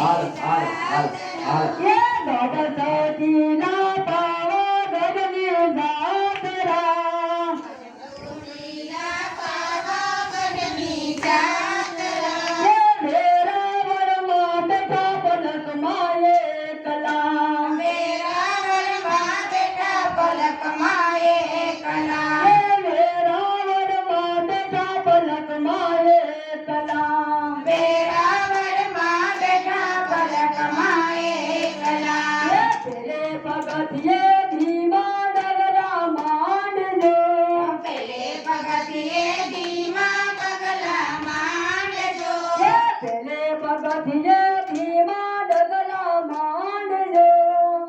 હાલ હાલ હાલ હાલ એ ગઢ સતીના પાવા ગઢની જાતરા એ વેરાવળમાં બેઠા પલકમાં એકલા એ વેરાવળમાં બેઠા પલકમાં એકલા પેલે પગથિયે ધીમા ડગલા માંડજો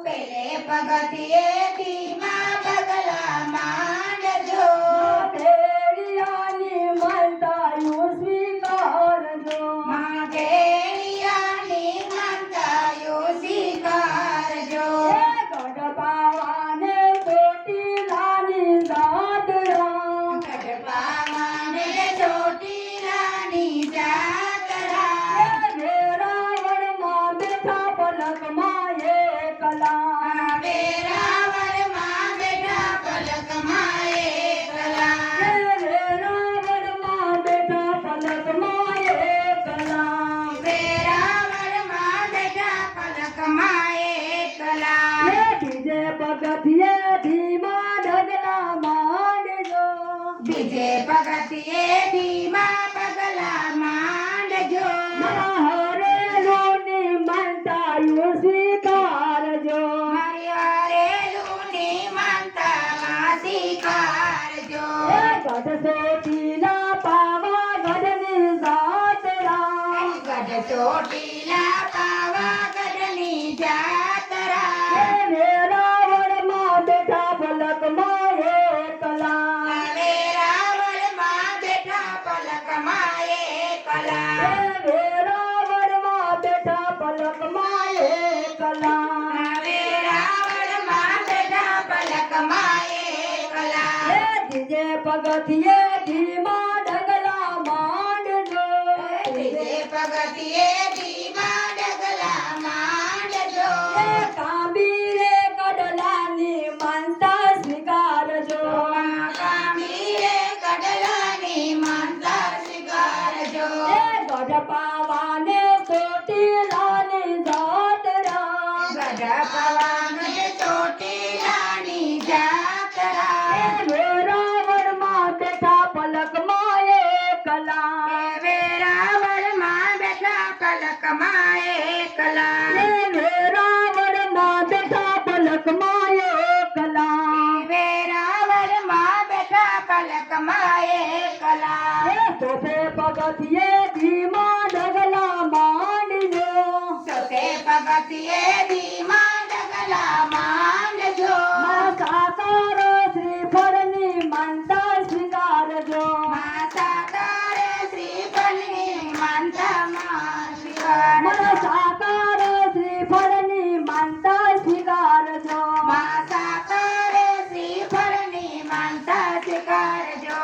પેલે પગથિયે ધીમા ડગલા માંડજો તેડિયાની મનતાયું સ્વીકારજો ગઢ પાવાને ચોટીલાની જાતરા વેરાવળમાં બેઠા પલકમાં એકલા વેરાવળમાં બેઠા પલકમાં બીજે પગથિયે ધીમા ડગલા માંડજો બીજે પગથિયે ધીમા પગલા માંડજો હરેલુની મનતાયું સ્વીકારજો મારી હરેલુની માનતામાં સ્વીકારજો ગઢ સોટીલા પાવા ગઢની જાતરા ગઢ ચોટીલા પાવાગઢની જાતરા વેરાવળમાં બેઠા પલકમાં એકલા વેરાવળમાં બેઠા પલકમાં એકલા વેરાવળમાં બેઠા પલકમાં એકલા વેરાવળમાં બેઠા પલકમાં એકલા બીજે પગથિયે ધીમા ડગલા માંડજો ત્રીજે પગથિયે ધીમા ડગલા માંડજો કાબીરે કડલાની માનતા સ્વીકારજો કામીરે કડલાની માનતા સ્વીકારજો ગઢ પાવાને ચોટીલાની જાતરા ગઢ પવાગઢ ચોટીલાની જાતરા વેરાવળમાં બેઠા પલકમાં એકલા વેરાવળમાં બેઠા પલકમાં એકલા વેરાવળમાં બેઠા પલકમાં એકલા વેરાવળમાં બેઠા પલકમાં એકલા ચોથે પગથિયે ધીમા ડગલા માંડજો ચોથે પગથિયે ધીમા ડગલા માંડજો સાકાર શ્રીફળની માનતા સ્વીકારજો સાકાર શ્રીફળની માનતામાં સ્વીકાર સાકાર શ્રીફળની માનતા સ્વીકારજો સાકાર શ્રીફળની માનતા સ્વીકારજો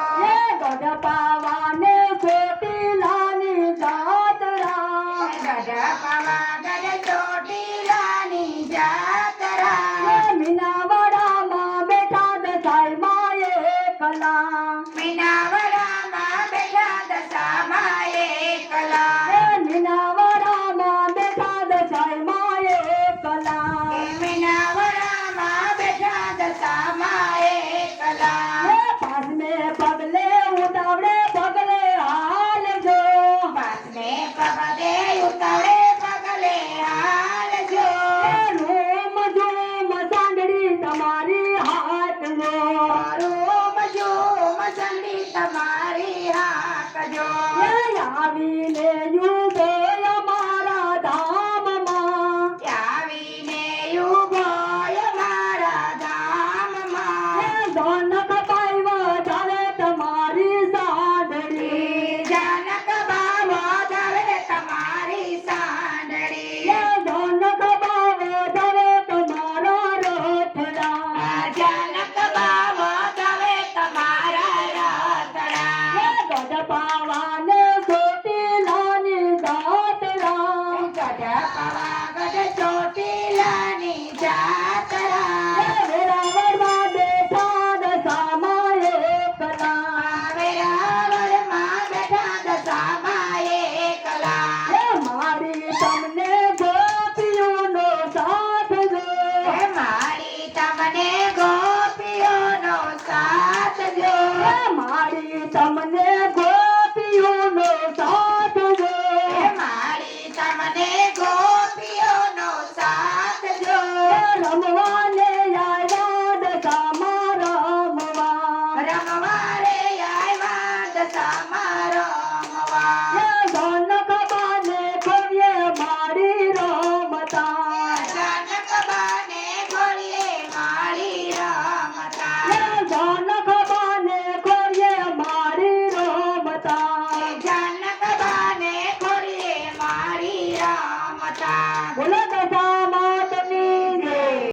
ગઢ પાવાને ચોટીલાની જાતરા ગઢ પવાગઢ ચોટીલાની જાતરા મીનાવાડામાં બેઠા દસાઈમાં એકલા મીનાવડામાં બેઠા દશામાં એકલા મીનાવાડામાં બેઠા દસાઈમાં એકલા મીનાવડામાં બેઠા દશામાં એકલા પાસમે પગલે ઉતાવળે પગલે હાલજો પાસમે પગલે ઉતાવળે પગલે હાલજો રોમ જોમ સાંડળી તમારી હાથજો રોમ જોમ સંડી તમારી હાકજો આવીને યુગો અમારા ધામમાં આવીને યુગો મારા ધામમાં ધન કપાઈવા ચાલે તમારી સાંડળી જાનક બાબો ધરે તમારી સાંડળી ધન કપાવે ધરે તમારો રથડા જાનક બાબો ધરે તમારા રથડા ગઢ પાવાને ચોટીલા મારી તમને ગોપીઓનો સાથ જો મારી તમને ગોપીઓનો સાથ જો રમવાને આવ્યા દશામાં રમવા રમવા રે આવ્યા દશામાં રમવા જનકબાને ખોરીએ મારી રમતા જનકબાને ખોરીએ મારી રમતા જનકબાને ખોરીએ મારી રમતા જનકબાને ખોરીએ મારી રમતા બોલો